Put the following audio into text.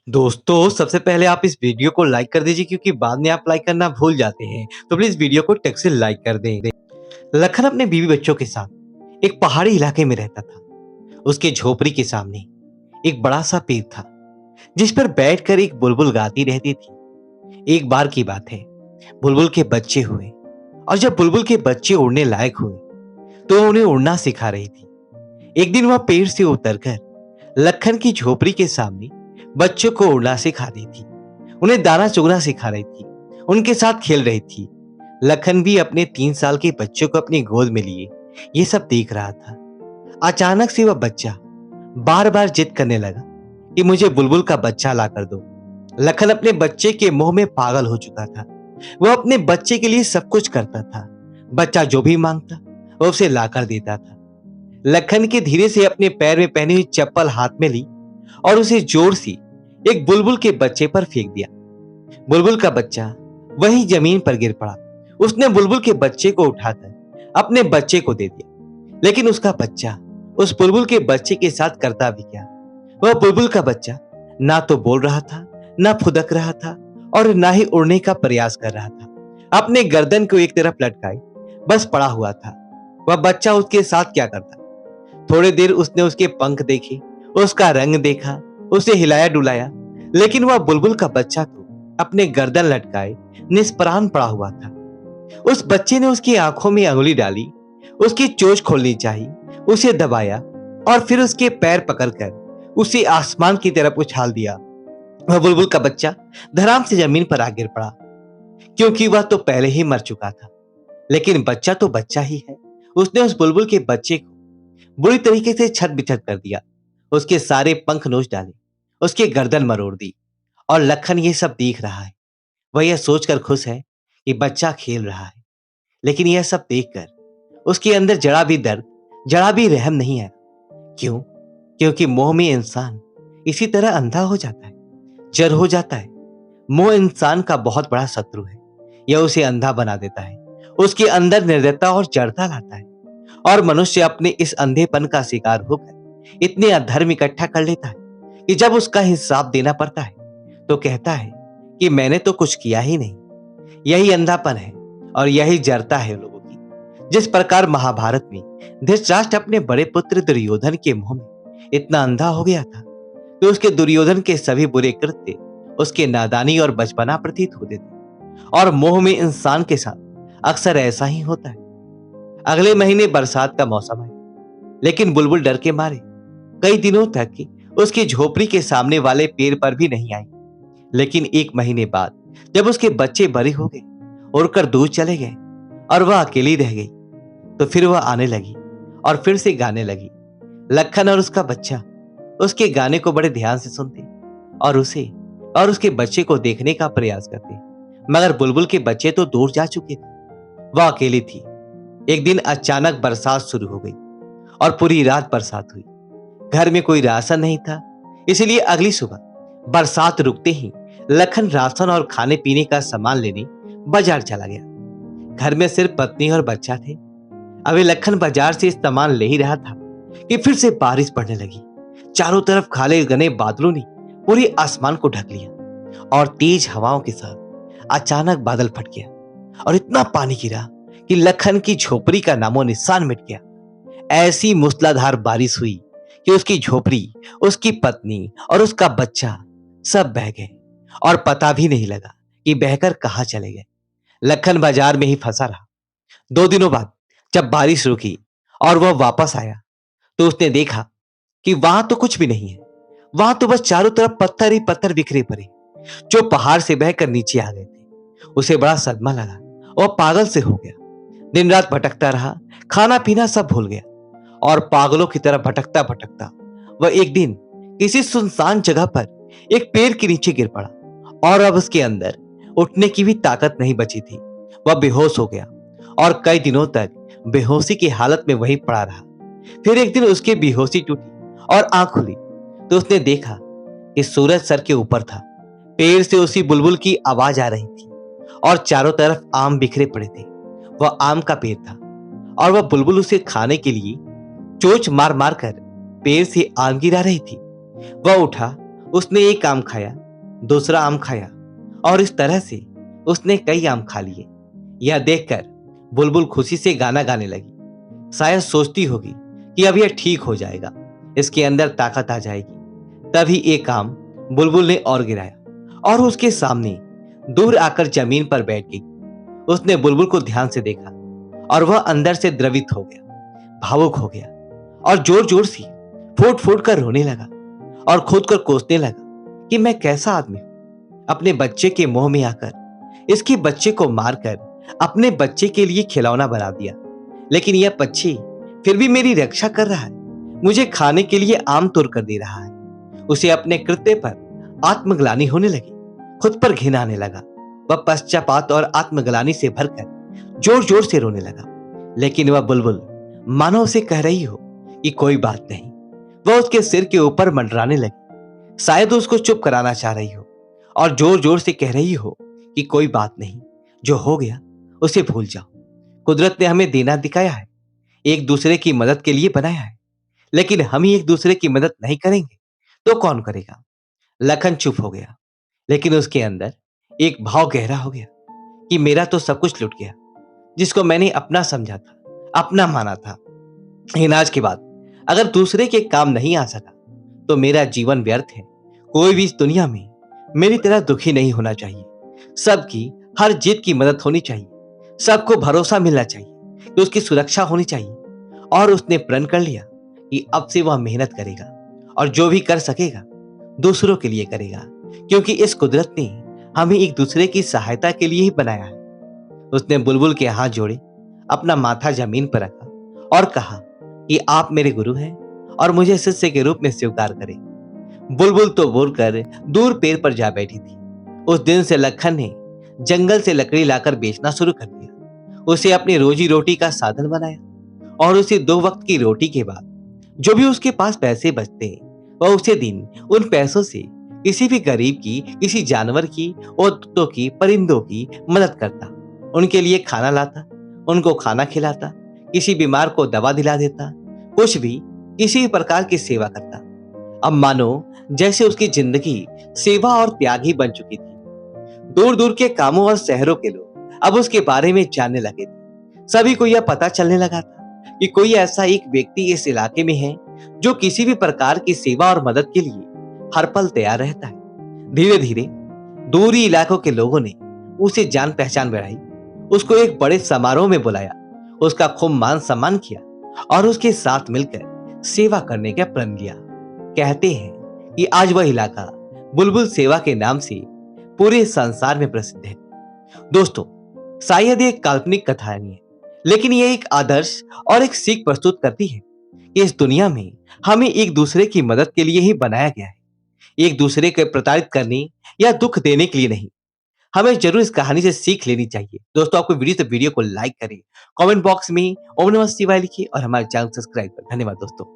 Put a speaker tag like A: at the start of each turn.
A: दोस्तों, सबसे पहले आप इस वीडियो को लाइक कर दीजिए क्योंकि बाद में आप लाइक करना भूल जाते हैं। तो प्लीज़ वीडियो को टक से लाइक कर दें। लखन अपने बीवी बच्चों के साथ एक पहाड़ी इलाके में रहता था। उसके झोपड़ी के सामने एक बड़ा सा पेड़ था, जिस पर बैठकर एक बुलबुल गाती रहती थी। एक बार की बात है, बुलबुल के बच्चे हुए और जब बुलबुल के बच्चे उड़ने लायक हुए, तो उन्हें उड़ना सिखा रही थी। एक दिन वह पेड़ से उतरकर लखन की झोपड़ी के सामने बच्चों को उड़ना सिखा रही थी। उन्हें दाना चुगना सिखा रही थी, उनके साथ खेल रही थी। लखन भी अपने 3 साल के बच्चों को अपनी गोद में लिए ये सब देख रहा था। अचानक से वह बच्चा बार बार जिद करने लगा कि मुझे बुलबुल का बच्चा ला कर दो। लखन अपने बच्चे के मोह में पागल हो चुका था। वह अपने बच्चे के लिए सब कुछ करता था। बच्चा जो भी मांगता वह उसे लाकर देता था। लखन के धीरे से अपने पैर में पहनी हुई चप्पल हाथ में ली और उसे जोर से एक बुलबुल के बच्चे पर फेंक दिया। बुलबुल का बच्चा वहीं जमीन पर गिर पड़ा। उसने बुलबुल के बच्चे को उठाकर अपने बच्चे को दे दिया, लेकिन उसका बच्चा उस बुलबुल के बच्चे के साथ करता भी क्या। वह बुलबुल का बच्चा ना तो बोल रहा था, ना फुदक रहा था और ना ही उड़ने का प्रयास कर रहा था। अपने गर्दन को एक तरफ लटकाए बस पड़ा हुआ था। वह बच्चा उसके साथ क्या करता। थोड़ी देर उसने उसके पंख देखे, उसका रंग देखा, उसे हिलाया डुलाया, लेकिन वह बुलबुल का बच्चा तो अपने गर्दन लटकाए निष्प्राण पड़ा हुआ था। उस बच्चे ने उसकी आंखों में अंगुली डाली, उसकी चोंच खोलनी चाहिए, उसे दबाया और फिर उसके पैर पकड़कर उसे आसमान की तरफ उछाल दिया। वह बुलबुल का बच्चा धड़ाम से जमीन पर आ गिर पड़ा, क्योंकि वह तो पहले ही मर चुका था। लेकिन बच्चा तो बच्चा ही है। उसने उस बुलबुल के बच्चे को बुरी तरीके से छत बिछत कर दिया, उसके सारे पंख नोच डाले, उसकी गर्दन मरोड़ दी और लखन ये सब देख रहा है। वह यह सोचकर खुश है कि बच्चा खेल रहा है, लेकिन यह सब देखकर उसके अंदर जरा भी दर्द, जरा भी रहम नहीं है। क्यों? क्योंकि मोह में इंसान इसी तरह अंधा हो जाता है, जर हो जाता है। मोह इंसान का बहुत बड़ा शत्रु है। यह उसे अंधा बना देता है, उसके अंदर निर्दयता और जड़ता लाता है और मनुष्य अपने इस अंधेपन का शिकार होकर इतने अधर्म इकट्ठा कर लेता है कि जब उसका हिसाब देना पड़ता है तो कहता है कि मैंने तो कुछ किया ही नहीं। यही अंधापन है और यही जड़ता है लोगों की। जिस प्रकार महाभारत में धृतराष्ट्र अपने बड़े पुत्र दुर्योधन के मुंह में इतना अंधा हो गया था कि उसके दुर्योधन के सभी बुरे कृत्य उसके नादानी और बचपना प्रतीत होते थे। और मोह में इंसान के साथ अक्सर ऐसा ही होता है। अगले महीने बरसात का मौसम है, लेकिन बुलबुल डर के मारे कई दिनों तक उसकी झोपड़ी के सामने वाले पेड़ पर भी नहीं आई। लेकिन 1 महीने बाद जब उसके बच्चे बड़े हो गए, उड़कर दूर चले गए और वह अकेली रह गई, तो फिर वह आने लगी और फिर से गाने लगी। लखन और उसका बच्चा उसके गाने को बड़े ध्यान से सुनते और उसे और उसके बच्चे को देखने का प्रयास करते, मगर बुलबुल के बच्चे तो दूर जा चुके थे। वह अकेली थी। एक दिन अचानक बरसात शुरू हो गई और पूरी रात बरसात हुई। घर में कोई राशन नहीं था, इसलिए अगली सुबह बरसात रुकते ही लखन राशन और खाने पीने का सामान लेने बाजार चला गया। घर में सिर्फ पत्नी और बच्चा थे। अभी लखन बाजार से सामान ले ही रहा था कि फिर से बारिश पड़ने लगी। चारों तरफ काले घने बादलों ने पूरे आसमान को ढक लिया और तेज हवाओं के साथ अचानक बादल फट गया और इतना पानी गिरा कि लखन की झोपड़ी का नामो निशान मिट गया। ऐसी मूसलाधार बारिश हुई कि उसकी झोपड़ी, उसकी पत्नी और उसका बच्चा सब बह गए और पता भी नहीं लगा कि बहकर कहां चले गए। लखन बाजार में ही फंसा रहा। 2 दिनों बाद जब बारिश रुकी और वह वापस आया, तो उसने देखा कि वहां तो कुछ भी नहीं है। वहां तो बस चारों तरफ पत्थर ही पत्थर बिखरे पड़े, जो पहाड़ से बहकर नीचे आ गए थे। उसे बड़ा सदमा लगा और पागल से हो गया। दिन रात भटकता रहा, खाना पीना सब भूल गया और पागलों की तरह भटकता भटकता वह एक दिन किसी सुनसान जगह पर एक पेड़ के नीचे गिर पड़ा और अब उसके अंदर उठने की भी ताकत नहीं बची थी। वह बेहोश हो गया और कई दिनों तक बेहोशी की हालत में वहीं पड़ा रहा। फिर एक दिन उसकी बेहोशी टूटी और आंख खुली तो उसने देखा कि सूरज सर के ऊपर था। पेड़ से उसी बुलबुल की आवाज आ रही थी और चारों तरफ आम बिखरे पड़े थे। वह आम का पेड़ था और वह बुलबुल उसे खाने के लिए चोंच मार मार कर पेड़ से आम गिरा रही थी। वह उठा उसने एक आम खाया, दूसरा आम खाया और इस तरह से उसने कई आम खा लिए। यह देखकर बुलबुल खुशी से गाना गाने लगी। शायद सोचती होगी कि अब यह ठीक हो जाएगा, इसके अंदर ताकत आ जाएगी। तभी एक आम बुलबुल ने और गिराया और उसके सामने दूर आकर जमीन पर बैठ गई। उसने बुलबुल को ध्यान से देखा और वह अंदर से द्रवित हो गया, भावुक हो गया और जोर जोर से फूट फूट कर रोने लगा और खुद को कोसने लगा कि मैं कैसा आदमी हूं, अपने बच्चे के मुंह में आकर इसके बच्चे को मारकर अपने बच्चे के लिए खिलौना बना दिया। लेकिन यह पक्षी फिर भी मेरी रक्षा कर रहा है, मुझे खाने के लिए आम तोड़ कर दे रहा है। उसे अपने कृत्य पर आत्मग्लानि होने लगी, खुद पर घिन आने लगा। वह पश्चाताप और आत्मग्लानि से भरकर जोर जोर से रोने लगा। लेकिन वह बुलबुल मानो उसे कह रही हो कि कोई बात नहीं। वह उसके सिर के ऊपर मंडराने लगी, शायद उसको चुप कराना चाह रही हो और जोर जोर से कह रही हो कि कोई बात नहीं, जो हो गया उसे भूल जाओ। कुदरत ने हमें देना दिखाया है, एक दूसरे की मदद के लिए बनाया है, लेकिन हम ही एक दूसरे की मदद नहीं करेंगे तो कौन करेगा। लखन चुप हो गया, लेकिन उसके अंदर एक भाव गहरा हो गया कि मेरा तो सब कुछ लुट गया, जिसको मैंने अपना समझा था, अपना माना था। लेकिन आज के बाद अगर दूसरे के काम नहीं आ सका तो मेरा जीवन व्यर्थ है। कोई भी इस दुनिया में मेरी तरह दुखी नहीं होना चाहिए। सबकी हर जीत की मदद होनी चाहिए, सबको भरोसा मिलना चाहिए कि उसकी सुरक्षा होनी चाहिए। और उसने प्रण कर लिया कि अब से वह मेहनत करेगा और जो भी कर सकेगा दूसरों के लिए करेगा, क्योंकि इस कुदरत ने हमें एक दूसरे की सहायता के लिए ही बनाया है। उसने बुलबुल के हाथ जोड़े, अपना माथा जमीन पर रखा और कहा कि आप मेरे गुरु हैं और मुझे शिष्य के रूप में स्वीकार करें। बुलबुल तो बोलकर दूर पेड़ पर जा बैठी थी। उस दिन से लखन ने जंगल से लकड़ी लाकर बेचना शुरू कर दिया, उसे अपनी रोजी रोटी का साधन बनाया। और उसे 2 वक्त की रोटी के बाद जो भी उसके पास पैसे बचते वह उसे दिन उन पैसों से किसी भी गरीब की, किसी जानवर की और कुत्तों की, परिंदों की मदद करता, उनके लिए खाना लाता, उनको खाना खिलाता, किसी बीमार को दवा दिला देता, कुछ भी किसी भी प्रकार की सेवा करता। अब मानो जैसे उसकी जिंदगी सेवा और त्याग ही बन चुकी थी। दूर दूर के कामों और शहरों के लोग अब उसके बारे में जानने लगे थे। सभी को यह पता चलने लगा था कि कोई ऐसा एक व्यक्ति इस इलाके में है जो किसी भी प्रकार की सेवा और मदद के लिए हर पल तैयार रहता है। धीरे धीरे दूरी इलाकों के लोगों ने उसे जान पहचान बढ़ाई, उसको एक बड़े समारोह में बुलाया, उसका खूब मान सम्मान किया और उसके साथ मिलकर सेवा करने का प्रण लिया। कहते हैं कि आज वह इलाका बुलबुल सेवा के नाम से पूरे संसार में प्रसिद्ध है। दोस्तों, शायद ये एक काल्पनिक कथा नहीं है, लेकिन ये एक आदर्श और एक सीख प्रस्तुत करती है कि इस दुनिया में हमें एक दूसरे की मदद के लिए ही बनाया गया है, एक दूसरे को प्रताड़ित करने या दुख देने के लिए नहीं। हमें जरूर इस कहानी से सीख लेनी चाहिए। दोस्तों, आपको वीडियो को लाइक करें, कमेंट बॉक्स में ओम नमः शिवाय लिखिए और हमारे चैनल सब्सक्राइब करें। धन्यवाद दोस्तों।